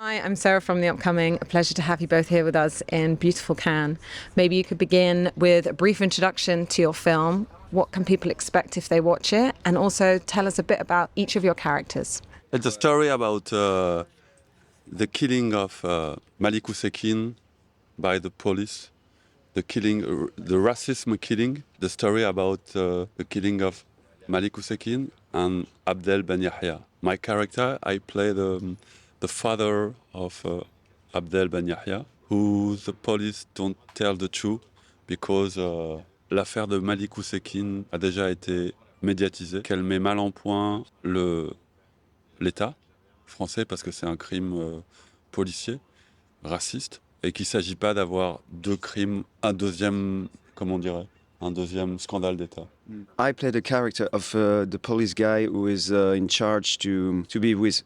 Hi, I'm Sarah from The Upcoming. A pleasure to have you both here with us in beautiful Cannes. Maybe you could begin with a brief introduction to your film. What can people expect if they watch it? And also tell us a bit about each of your characters. It's a story about the killing of Malik Ousekine by the police, the racism killing, the story about the killing of Malik Ousekine and Abdel Ben Yahya. My character, I play the father of Abdel Ben Yahya, who the police don't tell the truth because l'affaire de Malik Ousekine a déjà été médiatisée, qu'elle met mal en point l'État français parce que c'est un crime policier, raciste, et qu'il ne s'agit pas d'avoir deux crimes, un deuxième, comment on dirait, un deuxième scandale d'État. I play the character of the police guy who is in charge to be with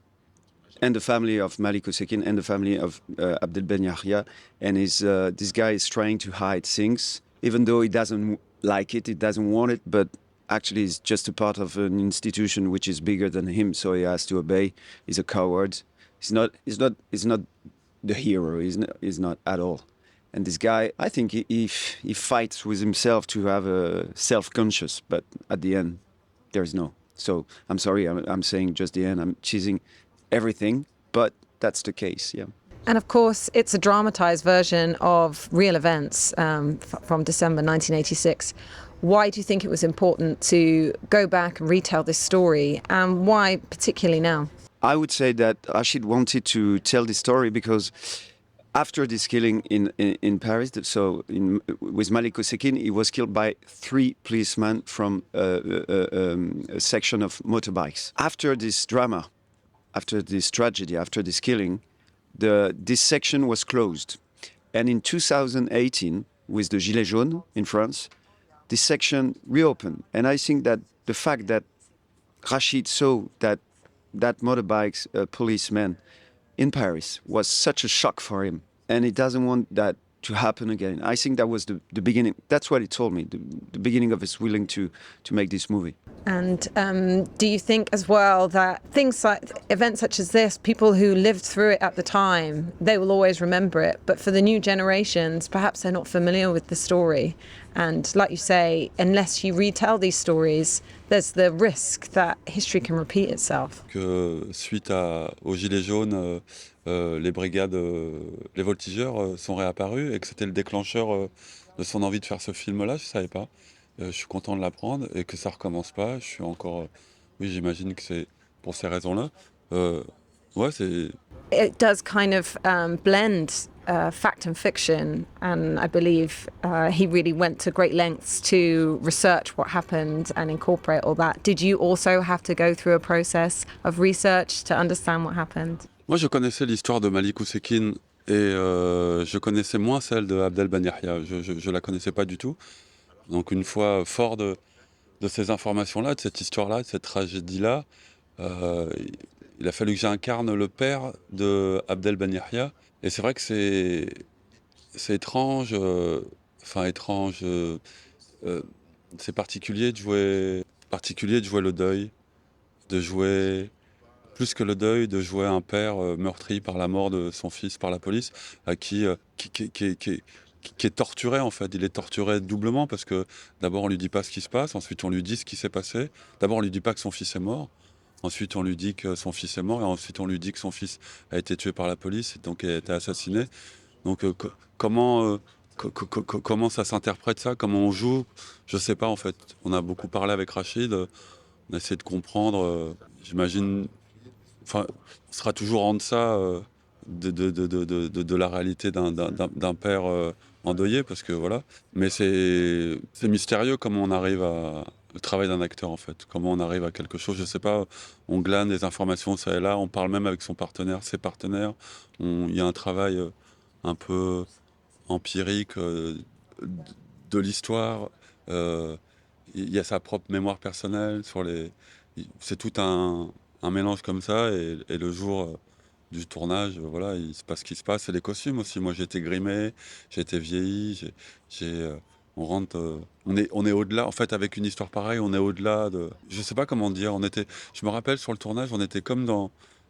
and the family of Malik Ousekine and the family of Abdel Ben Yahya, and this guy is trying to hide things, even though he doesn't like it, he doesn't want it, but actually he's just a part of an institution which is bigger than him, so he has to obey. He's a coward. He's not the hero. He's not at all. And this guy, I think he fights with himself to have a self-conscious, but at the end, there's no. So I'm sorry, I'm saying just the end. I'm choosing everything, but that's the case, yeah. And of course, it's a dramatized version of real events from December 1986. Why do you think it was important to go back and retell this story, and why particularly now? I would say that Rashid wanted to tell this story because after this killing in Paris, with Malik Ousekine, he was killed by 3 policemen from a section of motorbikes. After this drama, after this tragedy, after this killing, this section was closed. And in 2018, with the Gilets jaunes in France, this section reopened. And I think that the fact that Rashid saw that motorbikes policeman in Paris was such a shock for him, and he doesn't want that to happen again. I think that was the beginning. That's what he told me, the beginning of his willing to make this movie. And do you think as well that things like events such as this, people who lived through it at the time, they will always remember it, but for the new generations, perhaps they're not familiar with the story. And like you say, unless you retell these stories, there's the risk that history can repeat itself. Que suite aux Gilets jaunes, les brigades, les voltigeurs sont réapparus et que c'était le déclencheur de son envie de faire ce film-là, je ne savais pas. Je suis content de l'apprendre et que ça ne recommence pas. Je suis encore... oui, j'imagine que c'est pour ces raisons-là. Ouais, c'est... It does kind of blend fact and fiction, and I believe he really went to great lengths to research what happened and incorporate all that. Did you also have to go through a process of research to understand what happened? Moi, je connaissais l'histoire de Malik Ousekine et je connaissais moins celle de Abdel Ben Yahya. Je la connaissais pas du tout. Donc une fois fort de ces informations-là, de cette histoire-là, de cette tragédie-là, il a fallu que j'incarne le père de Abdel Ben Yahya. Et c'est vrai que c'est étrange, c'est particulier de jouer le deuil, de jouer plus que le deuil, de jouer un père meurtri par la mort de son fils par la police, qui est torturé en fait. Il est torturé doublement parce que d'abord on lui dit pas ce qui se passe, ensuite on lui dit ce qui s'est passé. D'abord on lui dit pas que son fils est mort, ensuite on lui dit que son fils est mort, et ensuite on lui dit que son fils a été tué par la police et donc a été assassiné. Donc comment ça s'interprète ça, comment on joue, je sais pas en fait. On a beaucoup parlé avec Rachid, on a essayé de comprendre, j'imagine. Enfin, on sera toujours en deçà de la réalité d'un père endeuillé, parce que voilà. Mais c'est mystérieux comment on arrive le travail d'un acteur en fait. Comment on arrive à quelque chose, je sais pas. On glane des informations ça et là, on parle même avec son partenaire, ses partenaires. Il y a un travail un peu empirique de l'histoire. Il y a sa propre mémoire personnelle c'est tout un mélange comme ça, et le jour du tournage, voilà, il se passe ce qui se passe. Et les costumes aussi. Moi, j'ai été grimé, j'ai été vieilli, on rentre, on est au-delà. En fait, avec une histoire pareille, on est au-delà de. Je sais pas comment dire. Je me rappelle sur le tournage, on était comme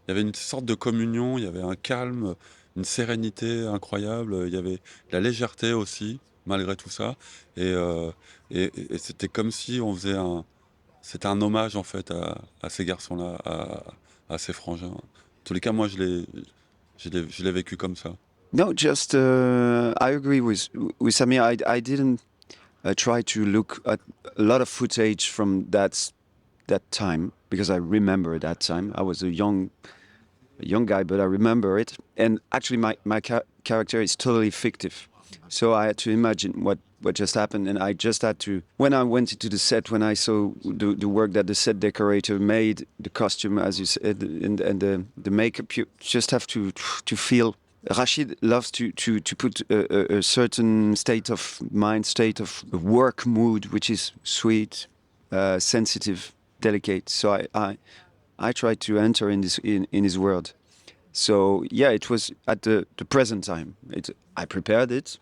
il y avait une sorte de communion, il y avait un calme, une sérénité incroyable, il y avait de la légèreté aussi, malgré tout ça. Et c'était comme si on faisait c'était un hommage en fait à ces garçons-là, à ces frangins. En tous les cas, moi, je l'ai vécu comme ça. No, just I agree with Samir. I didn't try to look at a lot of footage from that time because I remember that time. I was a young guy, but I remember it. And actually, my character is totally fictive. So I had to imagine what just happened, and I just had to. When I went into the set, when I saw the work that the set decorator made, the costume, as you said, and the makeup, you just have to feel. Rachid loves to put a certain state of mind, state of work mood, which is sweet, sensitive, delicate. So I tried to enter in his world. So yeah, it was at the present time. I prepared it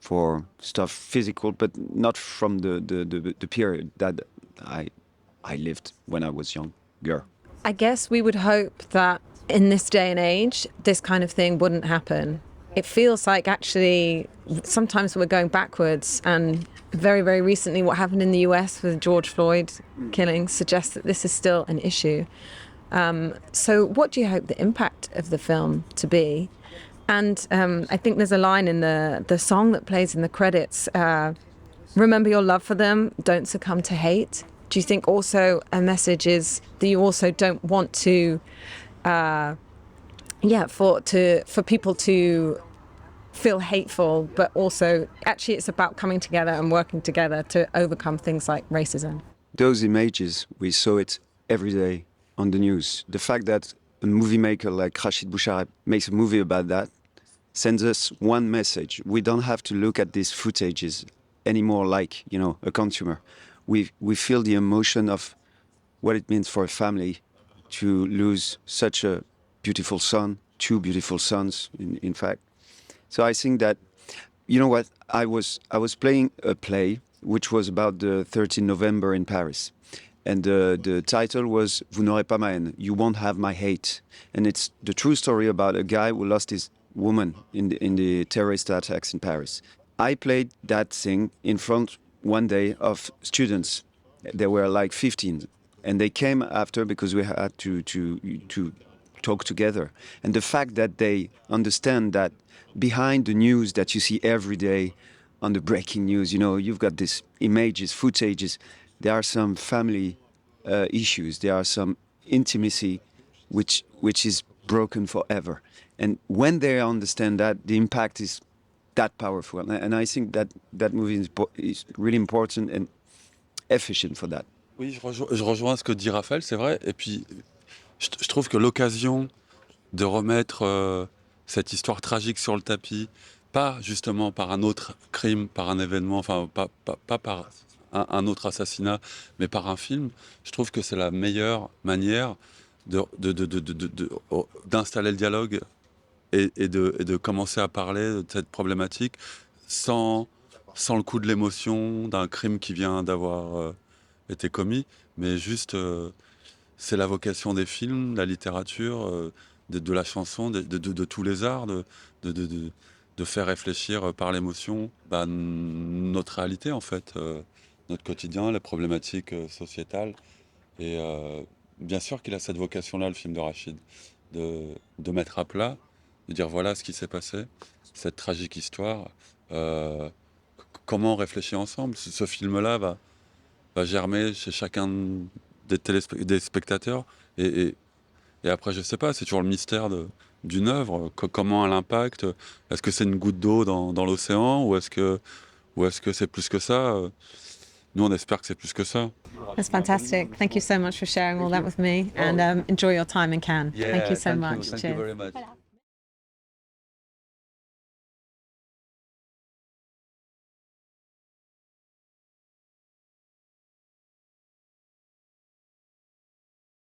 for stuff physical, but not from the period that I lived when I was younger. I guess we would hope that in this day and age, this kind of thing wouldn't happen. It feels like actually sometimes we're going backwards, and very, very recently what happened in the US with George Floyd killing suggests that this is still an issue. So what do you hope the impact of the film to be? And I think there's a line in the song that plays in the credits, remember your love for them, don't succumb to hate. Do you think also a message is that you also don't want to, for people to feel hateful, but also actually it's about coming together and working together to overcome things like racism? Those images, we saw it every day on the news. The fact that a movie maker like Rachid Bouchard makes a movie about that sends us one message. We don't have to look at these footages anymore like, a consumer. We feel the emotion of what it means for a family to lose such a beautiful son, two beautiful sons, in fact. So I think that, you know what, I was playing a play which was about the 13th November in Paris. And the title was Vous n'aurez pas ma haine, you won't have my hate. And it's the true story about a guy who lost his woman in the terrorist attacks in Paris. I played that thing in front one day of students. There were like 15, and they came after because we had to talk together. And the fact that they understand that behind the news that you see every day on the breaking news, you've got these images, footages. There are some family issues. There are some intimacy, which is broken forever. And when they understand that, the impact is that powerful. And I think that movie is really important and efficient for that. Oui, je rejoins ce que dit Raphaël, c'est vrai. Et puis, je trouve que l'occasion de remettre cette histoire tragique sur le tapis, pas justement par un autre crime, par un événement, enfin, pas par un autre assassinat, mais par un film, je trouve que c'est la meilleure manière d'installer le dialogue et de commencer à parler de cette problématique sans le coup de l'émotion d'un crime qui vient d'avoir été commis, mais juste c'est la vocation des films, de la littérature, de la chanson, de tous les arts, de faire réfléchir par l'émotion notre réalité en fait, notre quotidien, les problématiques sociétales. Et bien sûr qu'il a cette vocation-là, le film de Rachid, de mettre à plat, de dire voilà ce qui s'est passé, cette tragique histoire, comment on réfléchit ensemble. Ce film-là va germer chez chacun des spectateurs. Et après, je sais pas, c'est toujours le mystère d'une œuvre, comment elle impacte. Est-ce que c'est une goutte d'eau dans l'océan ou est-ce que c'est plus que ça? Nous, on espère que c'est plus que ça. That's fantastic. Thank you so much for sharing all that with me, and enjoy your time in Cannes. Thank you so much. Thank Cheers. you very much.